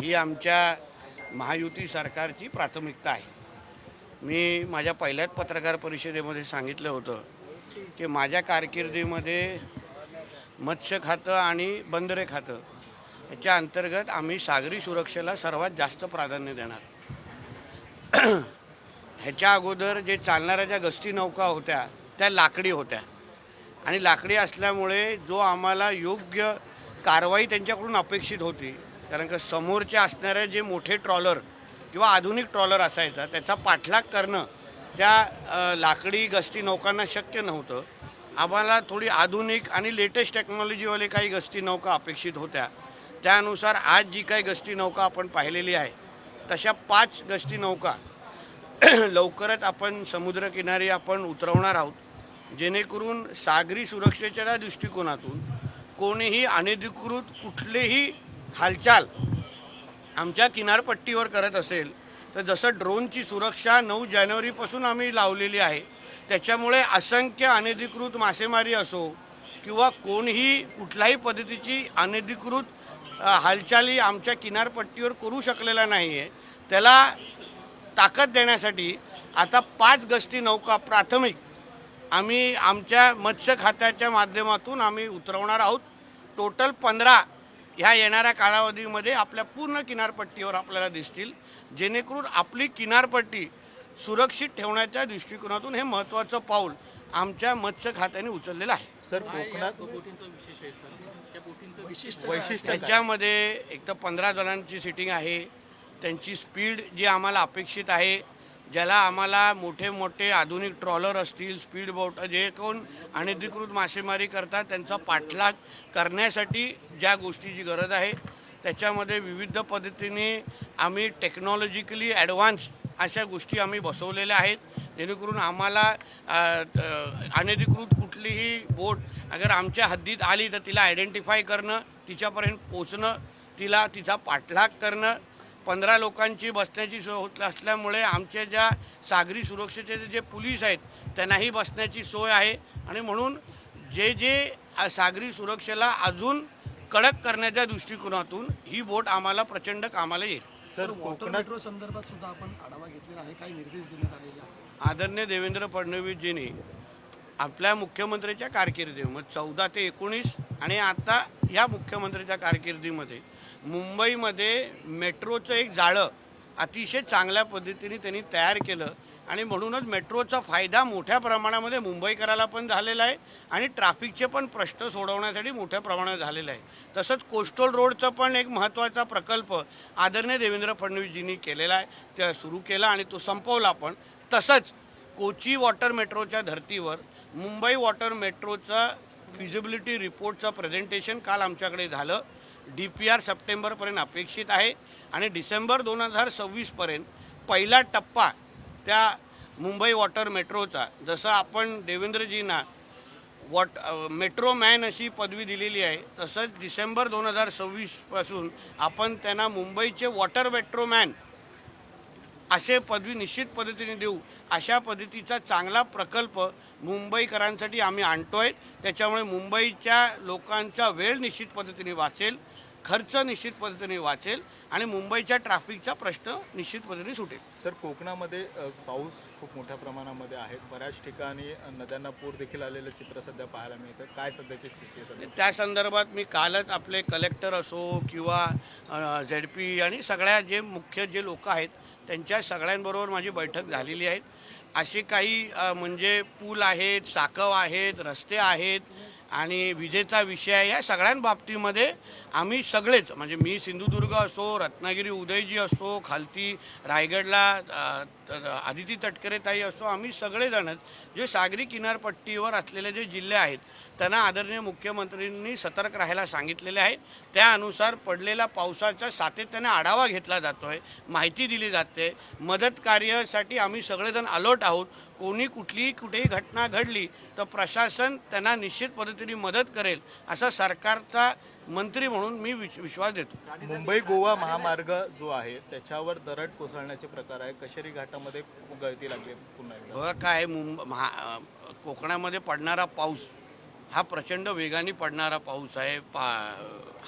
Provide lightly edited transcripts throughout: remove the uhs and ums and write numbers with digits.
ही आमच्या महायुती सरकारची प्राथमिकता आहे। मी माझ्या पहिल्याच पत्रकार परिषदेमध्ये सांगितलं होतं की माझ्या कारकिर्दीमध्ये मत्स्य खातं आणि बंदरे खातं याच्या अंतर्गत आम्ही सागरी सुरक्षेला सर्वात जास्त प्राधान्य देणार। ह्याच्या अगोदर जे चालणाऱ्या ज्या गस्ती नौका होत्या त्या लाकडी होत्या आणि लाकडी असल्यामुळे जो आम्हाला योग्य कारवाई त्यांच्याकडून अपेक्षित होती, कारण का समोरचे असणारे जे मोठे ट्रॉलर किंवा आधुनिक ट्रॉलर असायचा त्याचा पाठलाग करणं त्या लाकडी गस्ती नौकांना शक्य नव्हतं। आम्हाला थोडी आधुनिक आणि लेटेस्ट टेक्नॉलॉजीवाले काही गस्ती नौका अपेक्षित होत्या। त्यानुसार आज जी काही गस्ती नौका आपण पाहिलेली आहे तशा 5 गस्ती नौका लवकरच आपण समुद्रकिनारी आपण उतरवणार आहोत, जेणेकरून सागरी सुरक्षेच्या दृष्टिकोनातून कोणीही अनधिकृत कुठलेही हालचाल आमच्या किनारपट्टीवर करत असेल तर जसं ड्रोनची सुरक्षा 9 जानेवारीपासून आम्ही लावलेली आहे, त्याच्यामुळे असंख्य अनधिकृत मासेमारी असो किंवा कोणीही कुठल्याही पद्धतीची अनधिकृत हालचाली आमच्या किनारपट्टीवर करू शकलेला नाही आहे। त्याला ताकद देण्यासाठी आता 5 गस्ती नौका प्राथमिक आम्ही आमच्या मत्स्य खात्याच्या माध्यमातून आम्ही उतरवणार आहोत। टोटल 15 ह्या येणाऱ्या कालावधीमध्ये आपल्या पूर्ण किनारपट्टीवर आपल्याला दिसतील, जेणेकरून आपली किनारपट्टी सुरक्षित ठेवण्याच्या दृष्टिकोनातून हे महत्त्वाचं पाऊल आमच्या मत्स्य खात्याने उचललेलं आहे। सर, कोकणात वैशिष्ट्य त्याच्यामध्ये एक तर 15 जणांची सिटिंग आहे, त्यांची स्पीड जी आम्हाला अपेक्षित आहे, ज्याला आम्हाला मोठे मोठे आधुनिक ट्रॉलर असतील, स्पीड बोट जे कोण अनधिकृत मासेमारी करतात त्यांचा पाठलाग करण्यासाठी ज्या गोष्टीची गरज आहे त्याच्यामध्ये विविध पद्धतीने आम्ही टेक्नॉलॉजिकली ॲडव्हान्स अशा गोष्टी आम्ही बसवलेल्या आहेत, जेणेकरून आम्हाला अनधिकृत कुठलीही बोट अगर आमच्या हद्दीत आली तर तिला आयडेंटिफाय करणं, तिच्यापर्यंत पोचणं, तिचा पाठलाग करणं। 15 लोकांची बसण्याची सोय होत असल्यामुळे आमच्या ज्या सागरी सुरक्षेचे जे पोलीस आहेत त्यांनाही बसण्याची सोय आहे आणि म्हणून जे सागरी सुरक्षेला अजून कडक करण्याच्या दृष्टिकोनातून ही बोट आम्हाला प्रचंड कामाला येईल। सर, कोकण मेट्रो संदर्भात सुद्धा आपण आढावा घेतलेला आहे, काही निर्देश देण्यात आलेले आहेत। आदरणीय देवेंद्र फडणवीसजींनी आपल्या मुख्यमंत्र्याच्या कारकिर्दीमध्ये 14 ते 19 आणि आता या मुख्यमंत्र्याच्या कारकिर्दीमध्ये मुंबईमध्ये मेट्रोचं एक जाळं अतिशय चांगल्या पद्धतीने त्यांनी तयार केलं आणि म्हणूनच मेट्रोचा फायदा मोठ्या प्रमाणामध्ये मुंबईकराला पण झालेला आहे आणि ट्रॅफिकचे पण प्रश्न सोडवण्यासाठी मोठ्या प्रमाणात झालेला आहे। तसंच कोस्टल रोडचं पण एक महत्त्वाचा प्रकल्प आदरणीय देवेंद्र फडणवीसजींनी केलेला आहे, त्या सुरू केला आणि तो संपवला पण। तसंच कोची वॉटर मेट्रोच्या धर्तीवर मुंबई वॉटर मेट्रोचा फिजिबिलिटी रिपोर्टचं प्रेझेंटेशन काल आमच्याकडे झालं। DPR सप्टेंबरपर्यंत अपेक्षित आहे आणि डिसेंबर 2026पर्यंत पहिला टप्पा त्या मुंबई वॉटर मेट्रोचा, जसं आपण देवेंद्रजींना मेट्रो मॅन अशी पदवी दिलेली आहे तसंच डिसेंबर 2026पासून आपण त्यांना मुंबईचे वॉटर मेट्रो मॅन असे पदवी निश्चित पद्धतीने देऊ, अशा पद्धतीचा चांगला प्रकल्प मुंबईकरांसाठी आम्ही आणतोय। त्याच्यामुळे मुंबईच्या लोकांचा वेळ निश्चित पद्धतीने वाचेल, खर्च निश्चित पद्धतीने वाचेल आणि मुंबईच्या ट्रॅफिकचा प्रश्न निश्चित पद्धतीने सुटेल। सर, कोकणामध्ये पाऊस खूप मोठ्या प्रमाणामध्ये आहे, बऱ्याच ठिकाणी नद्यांना पूर देखील आलेलं चित्र सध्या पाहायला मिळतं, काय सध्याची स्थिती आहे? त्या संदर्भात मी कालच आपले कलेक्टर असो किंवा ZP आणि सगळ्या जे मुख्य जे लोक आहेत त्यांच्या सगळ्यांबरोबर माझी बैठक झालेली आहे। असे काही म्हणजे पूल आहेत, साकव आहेत, रस्ते आहेत आणि विजेचा विषय आहे, या सगळ्यांबाबतीमध्ये आम्ही सगळेच म्हणजे मी सिंधुदुर्ग असो, रत्नागिरी उदयजी असो, खालती रायगडला आदिती तटकरेताई असो, आम्ही सगळेजणच जे सागरी किनारपट्टीवर असलेले जे जिल्हे आहेत त्यांना आदरणीय मुख्यमंत्र्यांनी सतर्क राहायला सांगितलेले आहे। त्यानुसार पडलेला पावसाचा सातत्याने आढावा घेतला जातो आहे, माहिती दिली जाते, मदत कार्यासाठी आम्ही सगळेजण अलर्ट आहोत। कोणी कुठेही घटना घडली तर प्रशासन त्यांना निश्चित पद्धतीने मदत करेल असा सरकारचा मंत्री म्हणून मी विश्वास देतो। मुंबई गोवा महामार्ग जो आहे त्याच्यावर दरड कोसळण्याचे प्रकार आहे, कशेरी घाटामध्ये गळती लागली पुन्हा एकदा। काय कोकणामध्ये पडणारा पाऊस हा प्रचंड वेगाने पडणारा पाऊस आहे,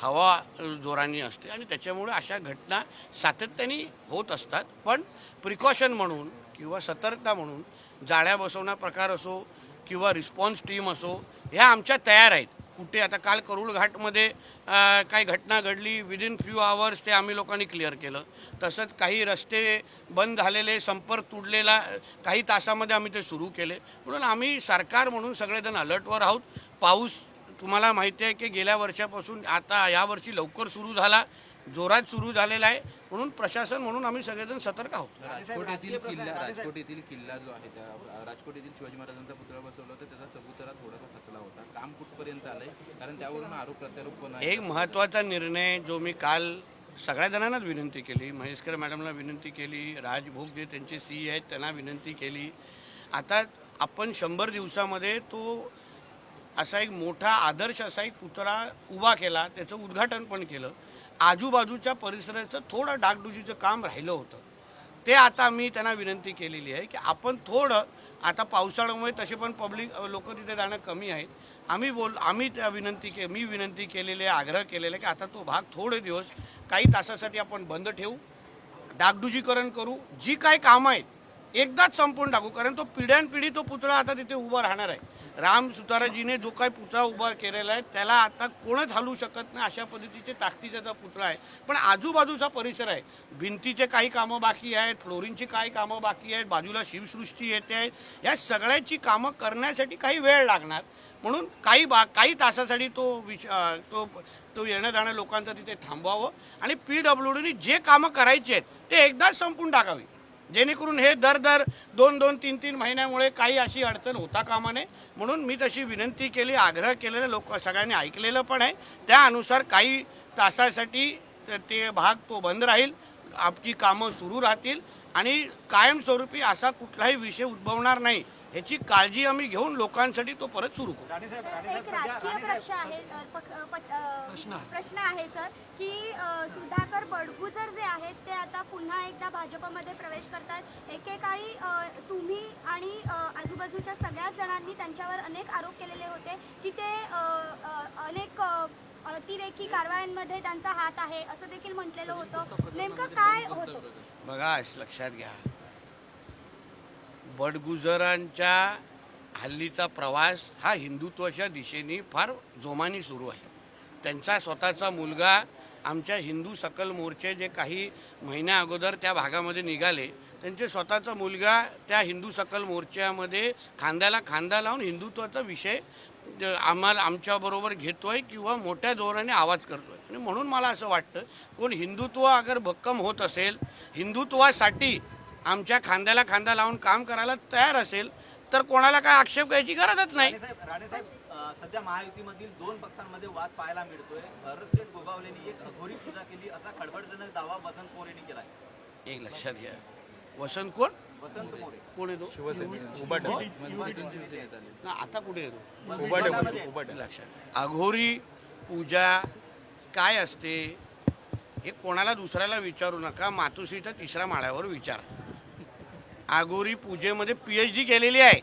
हवा जोराने असते आणि त्याच्यामुळे अशा घटना सातत्याने होत असतात. पण प्रिकॉशन म्हणून किंवा सतर्कता म्हणून जाळ्या बसवणा प्रकार असो किंवा रिस्पॉन्स टीम असो, ह्या आमच्या तयार आहेत. कुठे आता काल करुळ घाटमध्ये काही घटना घडली, विदिन फ्यू आवर्स ते आम्ही लोकांनी क्लिअर केलं. तसंच काही रस्ते बंद झालेले, संपर्क तुटलेला काही तासामध्ये आम्ही ते सुरू केले. म्हणून आम्ही सरकार म्हणून सगळेजण अलर्टवर आहोत. पाऊस तुम्हाला माहिती आहे की गेल्या वर्षापासून आता यावर्षी लवकर सुरू झाला, जोरात सुरू झालेला आहे. म्हणून प्रशासन म्हणून आम्ही सगळेजण सतर्क आहोत. राजकोट येथील किल्ला जो आहे त्या राजकोट येथील शिवाजी महाराजांचा पुतळा बसवला होता, त्याचा चबुतरा थोडासा खचला होता. काम कुठपर्यंत आलंय? कारण त्यावरून आरोप प्रत्यारोप पण आहे. एक महत्त्वाचा निर्णय जो मी काल सगळ्या जणांनाच विनंती केली, महेशकर मॅडमला विनंती केली, राज भोग जे त्यांचे सी आहेत त्यांना विनंती केली. आता आपण 100 दिवसामध्ये तो असा एक मोठा आदर्श असा एक पुतळा उभा केला, त्याचं उद्घाटन पण केलं. आजूबाजूच्या परिसराचं थोडं डागडुजीचं काम राहिलं होतं, ते आता मी त्यांना विनंती केलेली आहे की आपण थोडं, आता पावसाळ्यामुळे तसे पण पब्लिक लोक तिथे जाणं कमी आहेत. आम्ही त्या मी विनंती केलेली आहे, आग्रह केलेला आहे की आता तो भाग थोडे दिवस काही तासासाठी आपण बंद ठेवू, डागडुजीकरण करू, जी काय कामं आहेत एकदाच संपवून टाकू. कारण तो पिढ्यानपिढी तो पुतळा आता तिथे उभा राहणार आहे. राम सुताराजीने जो काही पुतळा उभा केलेला आहे त्याला आता कोणच हलवू शकत नाही, अशा पद्धतीचे ताकदीचा तो पुतळा आहे. पण आजूबाजूचा परिसर आहे, भिंतीचे काही कामं बाकी आहेत, फ्लोरिंगची काही कामं बाकी आहेत, बाजूला शिवसृष्टी येते आहे. या सगळ्याची कामं करण्यासाठी काही वेळ लागणार. म्हणून काही तासासाठी तो येणं जाणं लोकांचं तिथे थांबवावं आणि PWDने जे कामं करायची आहेत ते एकदाच संपून टाकावी, जेणेकरून हे दर 2-2, 3-3 महिन्यामुळे काही अशी अडचण होता कामा नये. म्हणून मी तशी विनंती केली, आग्रह केलेला, लोक सगळ्यांनी ऐकलेलं पण आहे. त्यानुसार काही तासासाठी ते भाग तो बंद राहील, आपली कामं सुरू राहतील आणि कायमस्वरूपी असा कुठलाही विषय उद्भवणार नाही ह्याची काळजी आम्ही घेऊन लोकांसाठी तो परत सुरू करू. एक राजकीय प्रश्न आहे सर की सुधाकर बडगुजर जे आहेत ते आता पुन्हा एकदा भाजपमध्ये प्रवेश करतात. एकेकाळी तुम्ही आणि आजूबाजूच्या सगळ्याच जणांनी त्यांच्यावर अनेक आरोप केलेले होते की ते अनेक अतिरेकी कारवायांमध्ये त्यांचा हात आहे असं देखील म्हटलेलं होतं. नेमकं काय होतं? बघा, लक्षात घ्या, बडगुजरांच्या हल्लीचा प्रवास हा हिंदुत्वाच्या दिशेने फार जोमाने सुरू आहे. त्यांचा स्वतःचा मुलगा आमच्या हिंदू सकल मोर्चे जे काही महिन्या अगोदर त्या भागामध्ये निघाले, त्यांचे स्वतःचा मुलगा त्या हिंदू सकल मोर्चामध्ये खांद्याला खांदा लावून हिंदुत्वाचा विषय आमच्याबरोबर घेतोय किंवा मोठ्या जोराने आवाज करतोय. आणि म्हणून मला असं वाटतं, कोण हिंदुत्व अगर भक्कम होत असेल, हिंदुत्वासाठी आमच्या खांद्याला खांदा लावून काम करायला तयार असेल तर कोणाला काय आक्षेप घ्यायची गरजच नाही. राणेसाहेब, सध्या महायुतीमधील 2 पक्षांमध्ये वाद पाहायला मिळतोय. भरतशेठ गोगावलेंनी एक अघोरी पूजा केली असा खडबडजनक दावा वसंत मोरेंनी केलाय. एक लक्षात घ्या, वसंत कोण मोरे कोण येतो ना, आता कुठे येतो उबाटे. लक्षात घ्या, अघोरी पूजा काय असते हे कोणाला दुसऱ्याला विचारू नका, मातोश्रीच्या 3ऱ्या माळ्यावर विचारा. अघोरी पूजेमध्ये PhD केलेली आहे.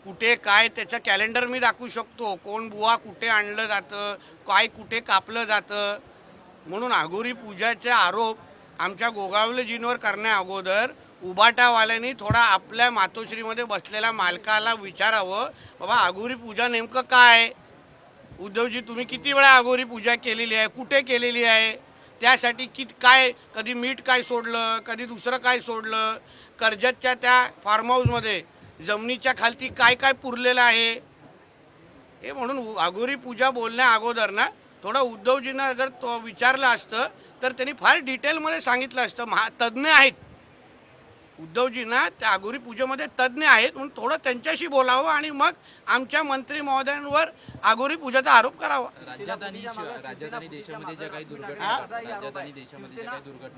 कुठे काय त्याचं कॅलेंडर मी दाखवू शकतो, कोण बुवा कुठे आणलं जातं, काय कुठे कापलं जातं. म्हणून अघोरी पूजाचे आरोप आमच्या गोगावलेजींवर करण्या अगोदर उबाटावाल्यांनी थोडा आपल्या मातोश्रीमध्ये बसलेल्या मालकाला विचारावं, बाबा अघोरी पूजा नेमकं काय, उद्धवजी तुम्ही किती वेळा अघोरी पूजा केलेली आहे, कुठे केलेली आहे, त्यासाठी काय कधी मीठ काय सोडलं, कधी दुसरं काय सोडलं, कर्जतच्या त्या फार्म हाऊसमध्ये जमिनीच्या खालती काय काय पुरलेलं आहे हे. म्हणून अघोरी पूजा बोलण्या अगोदर ना थोडं उद्धवजींना अगर तो विचारलं असतं तर त्यांनी फार डिटेलमध्ये सांगितलं असतं. तज्ज्ञ आहेत उद्धवजींना, त्या अघोरी पूजेमध्ये तज्ज्ञ आहेत, म्हणून थोडं त्यांच्याशी बोलावं आणि मग आमच्या मंत्री महोदयांवर अघोरी पूजेचा आरोप करावा. राज्यात आणि देशामध्ये ज्या काही दुर्घटना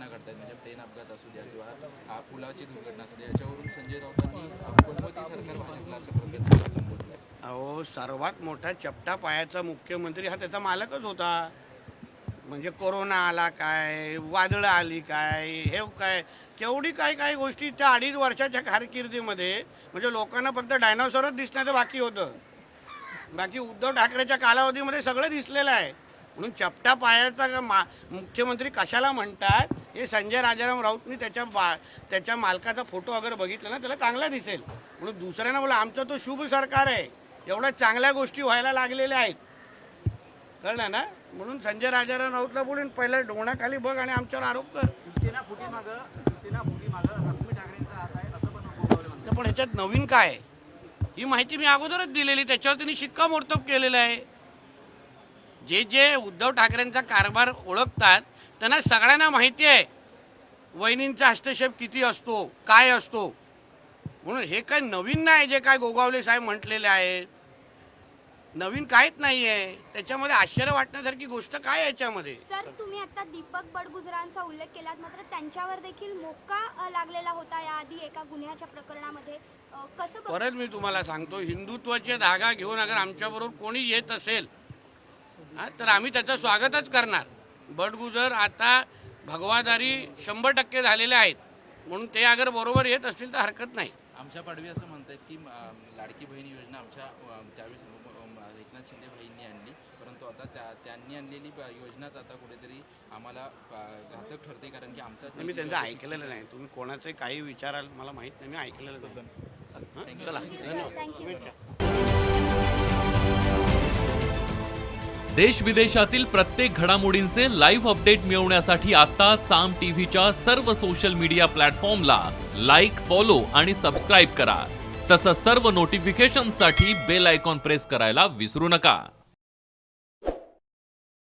घडतात, म्हणजे ट्रेन अपघात असू द्या किंवा पुलाची दुर्घटना असू द्या, याच्यावरून संजय राऊतांनी कोणवती सरकार भाजपला असं प्रकारे संबोधलं. अहो, सर्वात मोठा चपटा पायाचा मुख्यमंत्री हा त्याचा मालकच होता. म्हणजे कोरोना आला काय, वादळं आली काय, हे काय, केवढी काही गोष्टी त्या 2.5 वर्षाच्या कारकिर्दीमध्ये, म्हणजे लोकांना फक्त डायनॉसॉरच दिसण्याचं बाकी होतं. बाकी उद्धव ठाकरेच्या कालावधीमध्ये सगळं दिसलेलं आहे. म्हणून चपट्या पायाचा मुख्यमंत्री कशाला म्हणतात हे संजय राजाराम राऊतनी त्याच्या मालकाचा फोटो वगैरे बघितला ना त्याला चांगला दिसेल. म्हणून दुसऱ्यांना बोला आमचं तो शुभ सरकार आहे, एवढ्या चांगल्या गोष्टी व्हायला लागलेल्या आहेत, कळलं ना. म्हणून संजय राजाराम राऊतला बोलून पहिल्या डोंगणाखाली बघ आणि आमच्यावर आरोप कर. शिवसेना फुटीमागं रश्मी ठाकरेंचा हात आहे असं पण गोगावले म्हणतात. पण ह्याच्यात नवीन काय आहे? ही माहिती मी अगोदरच दिलेली, त्याच्यावर त्यांनी शिक्कामोर्तब केलेलं आहे. जे उद्धव ठाकरेंचा कारभार ओळखतात त्यांना सगळ्यांना माहिती आहे वहिनींचा हस्तक्षेप किती असतो, काय असतो. म्हणून हे काय नवीन नाही जे काय गोगावले साहेब म्हटलेले आहेत, नवीन काहीच नाही आहे. त्याच्यामध्ये आश्चर्य वाटण्यासारखी गोष्ट काय आहे याच्यामध्ये? सर तुम्ही आता दीपक बडगुजरांचा उल्लेख केलात, मात्र त्यांच्यावर देखील मोका लागलेला होता याआधी एका गुन्ह्याच्या प्रकरणामध्ये. कसं परत मी तुम्हाला सांगतो, हिंदुत्वाचे धागा घेऊन अगर आमच्याबरोबर कोणी येत असेल तर आम्ही त्याचं स्वागतच करणार. बडगुजर आता भगवादारी 100% झालेले आहेत, म्हणून ते अगर बरोबर येत असतील तर हरकत नाही. आमच्या पाडवी असं म्हणतात की लाडकी बहीण योजना आमच्या त्यावेळेस एकनाथ शिंदे भाईंनी आणली, परंतु आता त्यांनी आणलेली योजनाच आता कुठेतरी आम्हाला घातक ठरते, कारण की आमचाच मी त्यांचं ऐकलेलं नाही. तुम्ही कोणाचे काही विचाराल मला माहीत नाही, मी ऐकलेलं नाही. चला धन्यवाद. देश विदेशातील प्रत्येक घडामोडींचे लाईव्ह अपडेट मिळवण्यासाठी आता साम टीव्हीच्या सर्व सोशल मीडिया प्लॅटफॉर्मला लाईक, फॉलो आणि सबस्क्राईब करा. तसंच सर्व नोटिफिकेशनसाठी बेल आयकॉन प्रेस करायला विसरू नका.